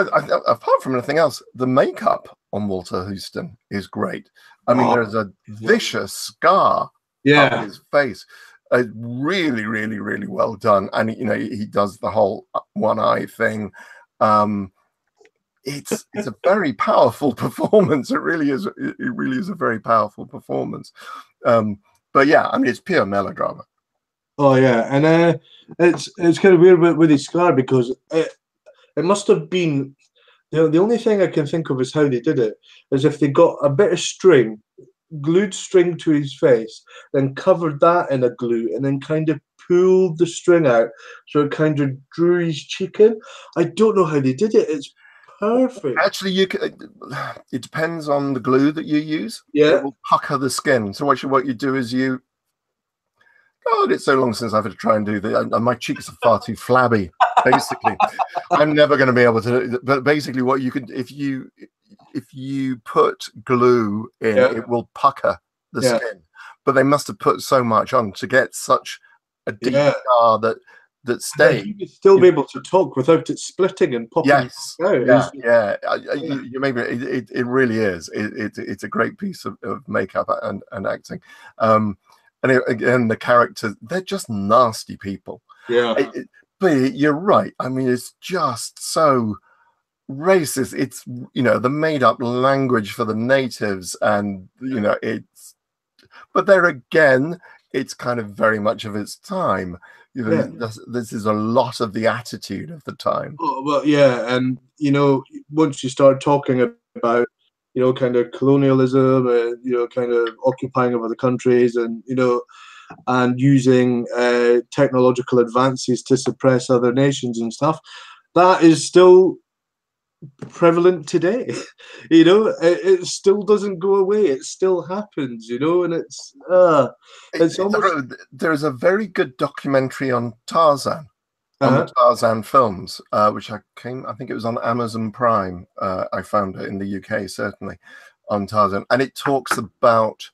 apart from anything else, the makeup on Walter Houston is great. I mean, there's a vicious scar on his face. Really, really, really well done. And he does the whole one eye thing. It's a very powerful performance. It really is. It really is a very powerful performance. But yeah, I mean, it's pure melodrama. Oh yeah, and it's kind of weird with his scar because it must have been the only thing I can think of is how they did it is if they got a bit of string, glued string to his face, then covered that in a glue, and then kind of pulled the string out so it kind of drew his cheek in. I don't know how they did it. It's perfect. Actually, it depends on the glue that you use. Yeah, it will pucker the skin. So what you do is God, it's so long since I've had to try and do that. My cheeks are far too flabby. Basically, I'm never going to be able to. But basically, what you can, if you put glue in, it will pucker the skin. But they must have put so much on to get such a deep scar that stays. You would still be able to talk without it splitting and popping out. You maybe it really is. It's a great piece of makeup and acting. And again, the characters, they're just nasty people. Yeah. But you're right. I mean, it's just so racist. It's, the made up language for the natives. And, but there again, it's kind of very much of its time. This is a lot of the attitude of the time. Oh, well, yeah. And, once you start talking about, kind of colonialism and, kind of occupying of other countries and, and using technological advances to suppress other nations and stuff, that is still prevalent today. It still doesn't go away. It still happens, and it's almost... There's a very good documentary on Tarzan. On the Tarzan films, which I think it was on Amazon Prime. I found it in the UK, certainly, on Tarzan. And it talks about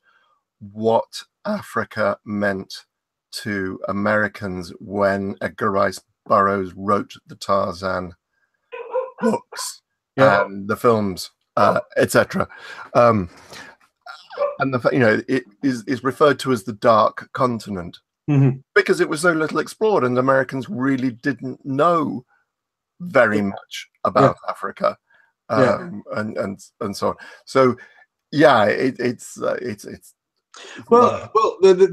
what Africa meant to Americans when Edgar Rice Burroughs wrote the Tarzan books and the films, etc. And it is referred to as the Dark Continent. Because it was so little explored, and Americans really didn't know very much about Africa, and so on. So, it's the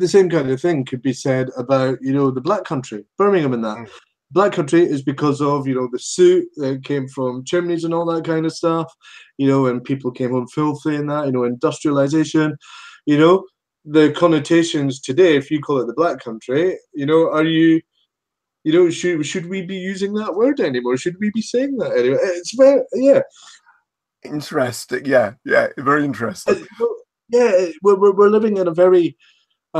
same kind of thing could be said about the Black Country, Birmingham, and that. Black Country is because of the soot that came from chimneys and all that kind of stuff, and people came home filthy and that, industrialization, the connotations today, if you call it the Black Country, are you, should we be using that word anymore? Should we be saying that anymore? It's very, interesting. Very interesting. We're living in I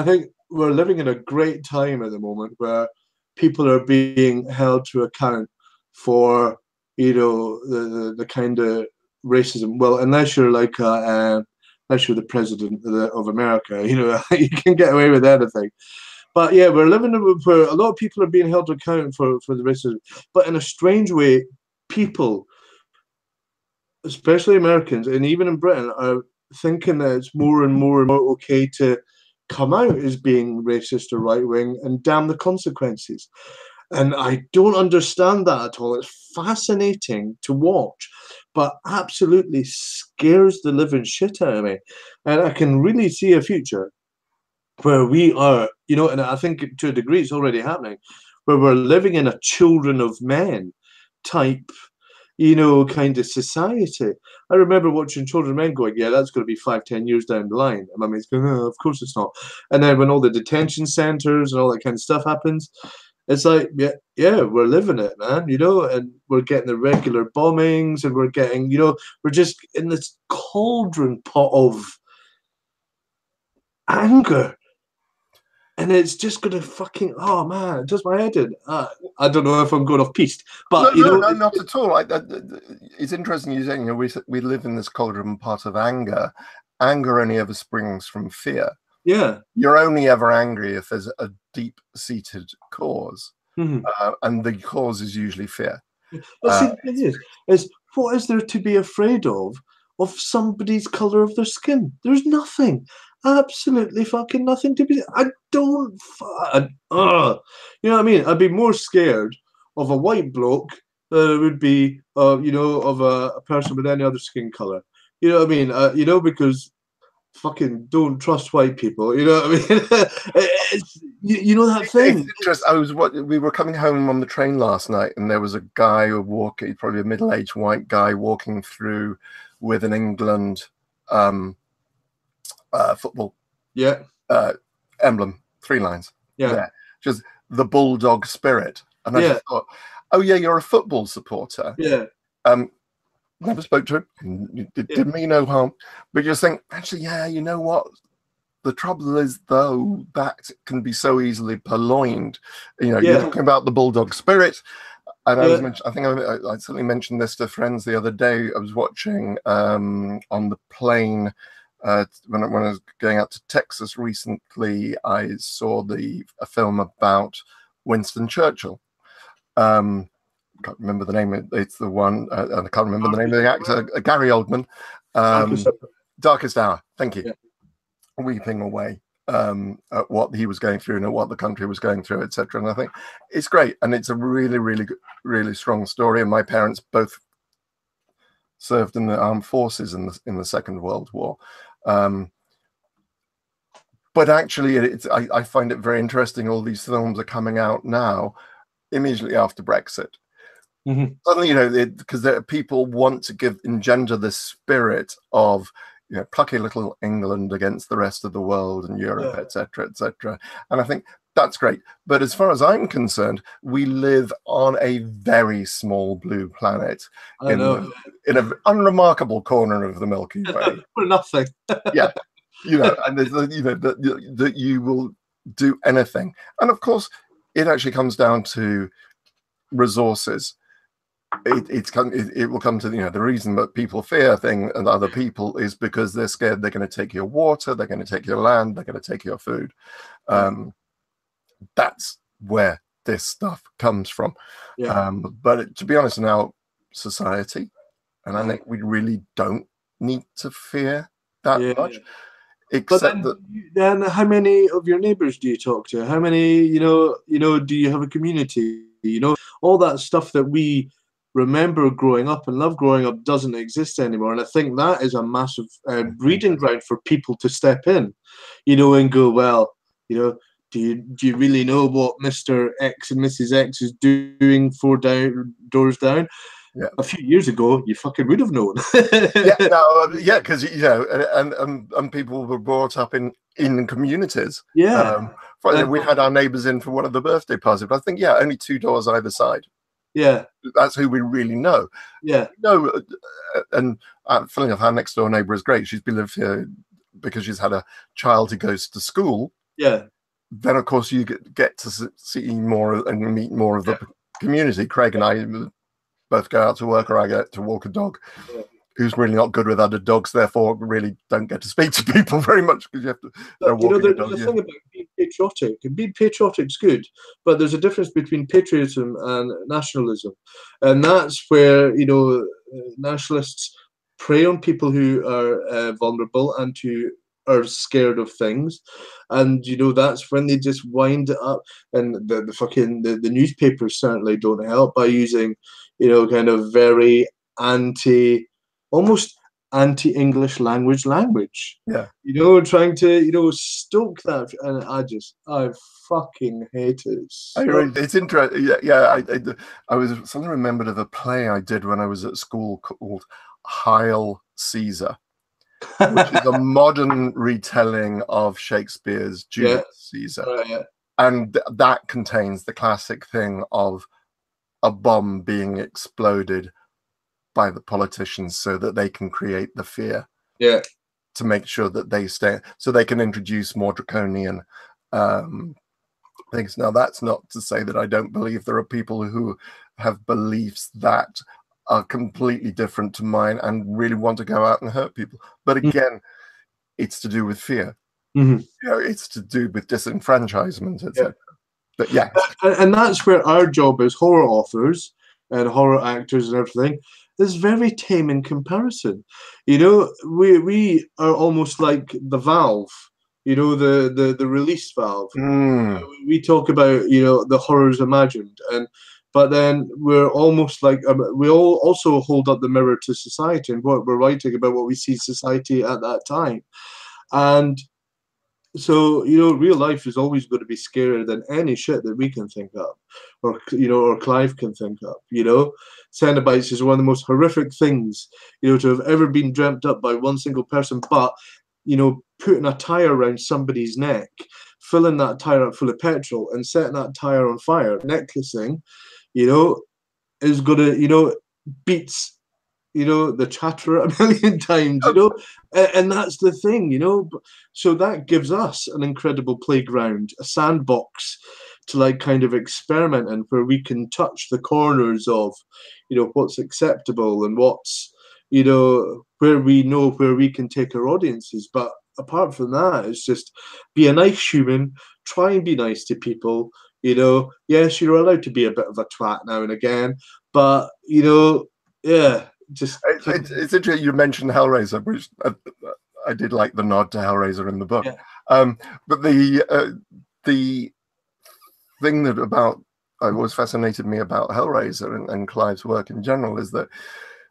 think we're living in a great time at the moment where people are being held to account for, the kind of racism. Well, unless you're like unless you're the president of America, you can get away with anything. But we're living where a lot of people are being held to account for the racism. But in a strange way, people, especially Americans, and even in Britain, are thinking that it's more and more okay to come out as being racist or right-wing and damn the consequences. And I don't understand that at all. It's fascinating to watch, but absolutely scares the living shit out of me. And I can really see a future where we are, you know, and I think to a degree it's already happening, where we're living in a children of men type, you know, kind of society. I remember watching Children of Men going, yeah, that's going to be 5, 10 years down the line. And my mate's going, oh, of course it's not. And then when all the detention centers and all that kind of stuff happens, it's like, yeah, we're living it, man, you know, and we're getting the regular bombings and we're getting, you know, we're just in this cauldron pot of anger. And it's just going to fucking, oh man, it does my head in. I don't know if I'm going off piste, but no, not at all. It's interesting you saying, you know, we live in this cauldron pot of anger. Anger only ever springs from fear. Yeah. You're only ever angry if there's a deep-seated cause, Mm-hmm. And the cause is usually fear. Well, see, the thing is what is there to be afraid of somebody's color of their skin? There's nothing, absolutely fucking nothing to be. I don't, you know what I mean? I'd be more scared of a white bloke than it would be, you know, of a person with any other skin color. You know what I mean? You know, because fucking don't trust white people. You know what I mean? You know that thing. It's interesting. We were coming home on the train last night, and there was a guy walking, probably a middle-aged white guy, walking through with an England football emblem, 3 lines. There, just the bulldog spirit. And I just thought, oh yeah, you're a football supporter. Yeah. Never spoke to him. Did me no harm. But you just think, actually, yeah, you know what? The trouble is, though, that can be so easily purloined. You know, you're talking about the bulldog spirit. And I think I certainly mentioned this to friends the other day. I was watching on the plane when I was going out to Texas recently. I saw a film about Winston Churchill. Can't remember the name. It's the one, and I can't remember the name of the actor. Gary Oldman. Darkest Hour. Thank you. Yeah. Weeping away at what he was going through and at what the country was going through, etc. And I think it's great, and it's a really, really, really strong story. And my parents both served in the armed forces in the Second World War. But actually, I find it very interesting. All these films are coming out now, immediately after Brexit. Mm-hmm. Suddenly, you know, because people want to engender this spirit of, you know, plucky little England against the rest of the world and Europe, etc., etc. And I think that's great. But as far as I'm concerned, we live on a very small blue planet in an unremarkable corner of the Milky Way. For nothing. Yeah, you know, and you know that you will do anything. And of course, it actually comes down to resources. It will come to, you know, the reason that people fear and other people is because they're scared they're going to take your water, they're going to take your land, they're going to take your food. That's where this stuff comes from. But to be honest, in our society, and I think we really don't need to fear that much. Except then how many of your neighbors do you talk to? How many, you know, do you have a community? You know, all that stuff that we remember growing up and love growing up doesn't exist anymore. And I think that is a massive breeding ground for people to step in, you know, and go, well, you know, do you really know what Mr. X and Mrs. X is doing 4 doors down? Yeah. A few years ago, you fucking would have known. Because you know, and people were brought up in communities. Yeah. We had our neighbours in for one of the birthday parties, but I think only 2 doors either side. Yeah, that's who we really know. Yeah, no, and funny enough, our next door neighbour is great. She's been lived here because she's had a child who goes to school. Yeah. Then of course you get to see more and meet more of the community. Craig and I both go out to work, or I get to walk a dog who's really not good with other dogs, therefore really don't get to speak to people very much because you have to. You know, there's a thing about being patriotic, and being patriotic's good, but there's a difference between patriotism and nationalism, and that's where, you know, nationalists prey on people who are vulnerable and who are scared of things, and you know that's when they just wind it up. And the newspapers certainly don't help by using, you know, kind of very almost anti-English language. Yeah. You know, trying to, you know, stoke that, and I fucking hate it. It's interesting. Yeah. I was suddenly remembered of a play I did when I was at school called Heil Caesar, which is a modern retelling of Shakespeare's Julius Caesar. And that contains the classic thing of a bomb being exploded by the politicians so that they can create the fear. Yeah. To make sure that they stay, so they can introduce more draconian things. Now, that's not to say that I don't believe there are people who have beliefs that are completely different to mine and really want to go out and hurt people. But again, it's to do with fear. Mm-hmm. You know, it's to do with disenfranchisement, etc. But yeah, and that's where our job as horror authors and horror actors and everything is very tame in comparison. You know, we are almost like the valve. You know, the release valve. We talk about, you know, the horrors imagined, but then we're almost like we all also hold up the mirror to society and what we're writing about, what we see society at that time. And so, you know, real life is always going to be scarier than any shit that we can think of, or, you know, or Clive can think of. You know, Cenobites is one of the most horrific things, you know, to have ever been dreamt up by one single person. But, you know, putting a tire around somebody's neck, filling that tire up full of petrol and setting that tire on fire, necklacing, you know, is going to, you know, beats, you know, the Chatterer a million times, you know, and that's the thing, you know. So that gives us an incredible playground, a sandbox to like kind of experiment in, where we can touch the corners of, you know, what's acceptable and what's, you know where we can take our audiences. But apart from that, it's just be a nice human, try and be nice to people. You know, yes, you're allowed to be a bit of a twat now and again, but you know, yeah. It's interesting you mentioned Hellraiser, which I did like the nod to Hellraiser in the book. Yeah. But the thing that always fascinated me about Hellraiser and Clive's work in general is that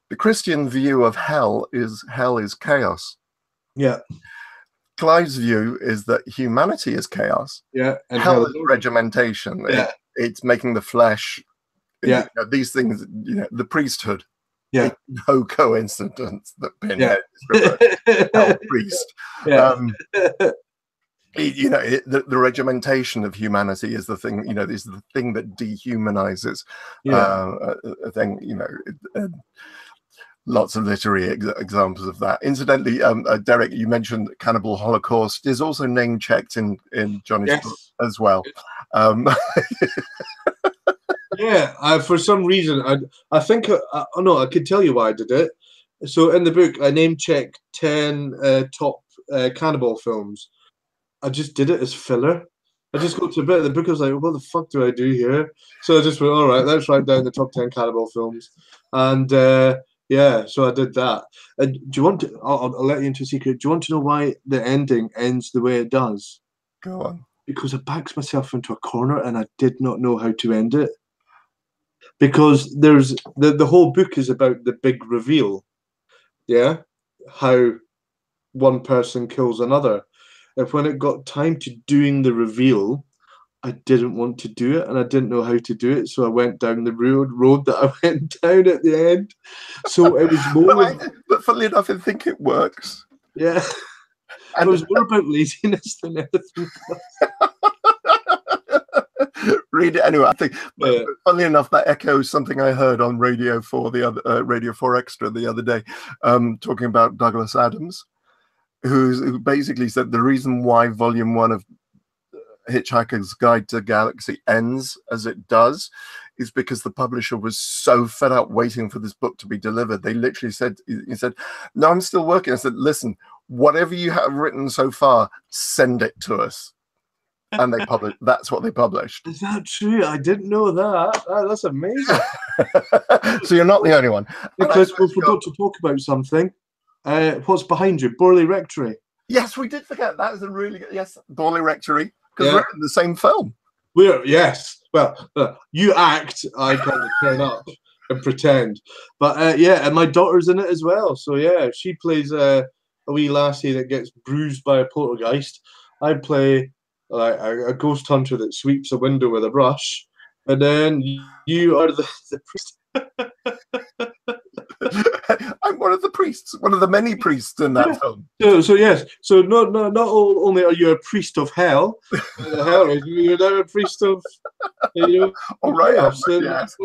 the Christian view of hell is chaos. Yeah. Clive's view is that humanity is chaos. Yeah. And hell is regimentation. Yeah. It's making the flesh. Yeah. You know, these things. You know, the priesthood. Yeah. It's no coincidence that Pinhead is referred to hell priest. Yeah. You know, the regimentation of humanity is the thing. You know, is the thing that dehumanizes. A thing. You know. Lots of literary examples of that. Incidentally, Derek, you mentioned Cannibal Holocaust is also name checked in Johnny's book as well. Yeah, for some reason, I think no, I could tell you why I did it. So in the book, I name checked 10 top cannibal films. I just did it as filler. I just got to a bit of the book. I was like, what the fuck do I do here? So I just went, all right, let's write down the top 10 cannibal films. And yeah, so I did that. Do you want to? I'll let you into a secret. Do you want to know why the ending ends the way it does? Go on. Because I backed myself into a corner and I did not know how to end it. Because there's the whole book is about the big reveal. Yeah, how one person kills another. And when it got time to doing the reveal, I didn't want to do it and I didn't know how to do it. So I went down the road that I went down at the end. So it was more but funnily enough, I think it works. Yeah. And it was more about laziness than anything else. Read it anyway. I think, but funnily enough, that echoes something I heard on Radio 4 Radio 4 Extra the other day, talking about Douglas Adams, who basically said the reason why Volume 1 of Hitchhiker's Guide to the Galaxy ends as it does is because the publisher was so fed up waiting for this book to be delivered. They literally said, he said, no, I'm still working. I said, listen, whatever you have written so far, send it to us. And they published. That's what they published. Is that true? I didn't know that. That's amazing. So you're not the only one. Because we forgot to talk about something. What's behind you? Borley Rectory. Yes, we did forget. That was a really good, yes, Borley Rectory, because Yeah. we're in the same film. Yes. Well, you act, I kind of turn up and pretend. But yeah, and my daughter's in it as well. So yeah, she plays a wee lassie that gets bruised by a poltergeist. I play like a ghost hunter that sweeps a window with a brush, and then you are the priest. I'm one of the priests, one of the many priests in that film. So yes, so not only are you a priest of hell, the Hellraiser, you're now a priest of All right, yes.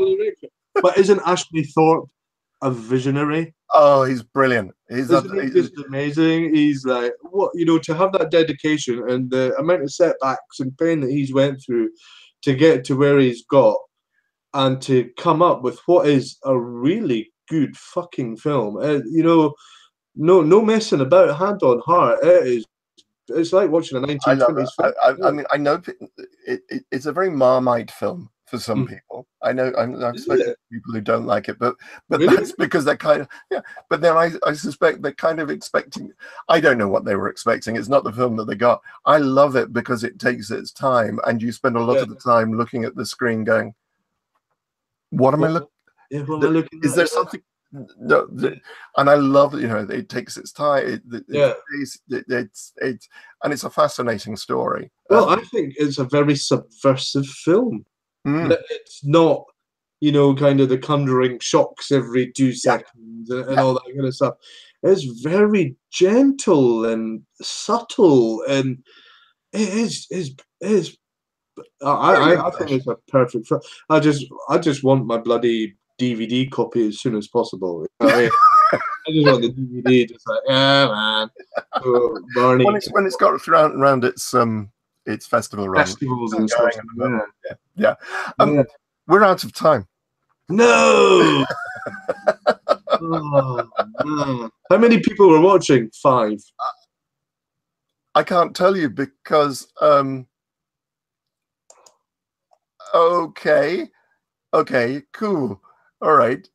But isn't Ashley Thorpe a visionary? Oh, he's brilliant. He's just amazing. He's like, what, to have that dedication and the amount of setbacks and pain that he's went through to get to where he's got, and to come up with what is a really good fucking film. No messing about, hand on heart. It's like watching a 1920s film. I mean, I know it's a very Marmite film for some people. I know I've spoken to people who don't like it, but really? That's because they're kind of But then I suspect they're kind of expecting. I don't know what they were expecting. It's not the film that they got. I love it because it takes its time, and you spend a lot of the time looking at the screen, going, "What am I looking? Yeah, what am I looking at? Is there something?" No, and I love that it takes its time. It's and it's a fascinating story. Well, I think it's a very subversive film. It's not, kind of the Conjuring shocks every 2 seconds and all that kind of stuff. It's very gentle and subtle, and it is. I think it's a perfect film. I just want my bloody DVD copy as soon as possible. I just want the DVD, just like, man. So, Barney, when it's got around its festival run. Festivals and stuff. Yeah. We're out of time. No. Oh, man. How many people were watching? 5. I can't tell you because. Okay, cool. All right.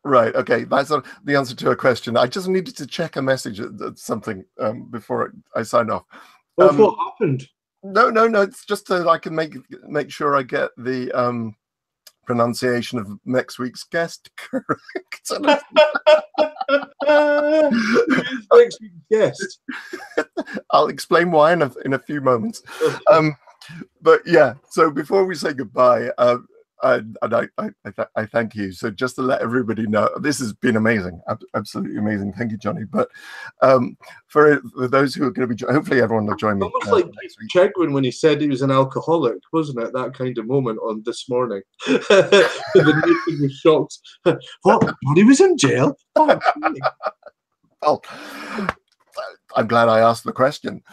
Okay, that's the answer to a question. I just needed to check a message at something before I sign off. What happened? No. It's just so I can make sure I get the pronunciation of next week's guest correct. Next week's guest. I'll explain why in a few moments. But yeah, so before we say goodbye, I thank you. So just to let everybody know, this has been amazing, absolutely amazing. Thank you, Johnny. But for those who are going to be, hopefully everyone will join me. Almost like Chegwin when he said he was an alcoholic, wasn't it? That kind of moment on This Morning. The nation was shocked. What? Johnny was in jail? Oh, well, I'm glad I asked the question.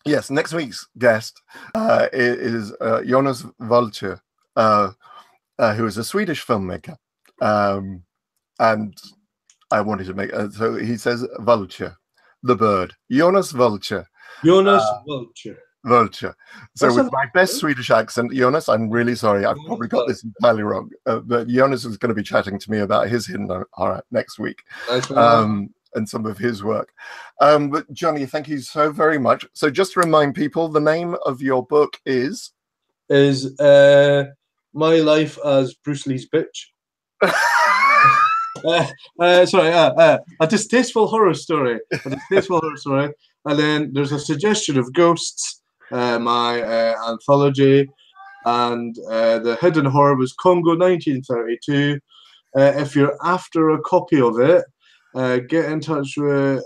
Yes, next week's guest is Jonas Vulture, who is a Swedish filmmaker. And I wanted to make so he says vulture, the bird. Jonas Vulture. Jonas Vulture. Vulture. So with my best Swedish accent, Jonas, I'm really sorry. I've probably got this entirely wrong. But Jonas is going to be chatting to me about his hidden horror next week. And some of his work. But Johnny, thank you so very much. So just to remind people, the name of your book is My Life as Bruce Lee's Bitch. A Distasteful Horror Story. A Distasteful Horror Story. And then there's a suggestion of ghosts, my anthology, and the hidden horror was Kongo 1932. If you're after a copy of it, get in touch with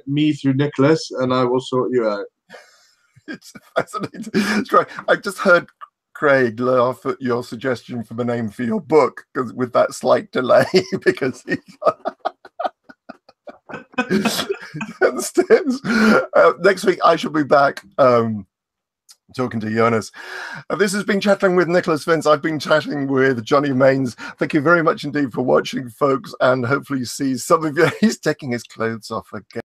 me through Nicholas, and I will sort you out. It's fascinating. It's right. I just heard Craig laugh at your suggestion for the name for your book with that slight delay because he understands. Next week I shall be back talking to Jonas. This has been Chatting with Nicholas Vince. I've been chatting with Johnny Mains. Thank you very much indeed for watching, folks, and hopefully you see some of you. He's taking his clothes off again.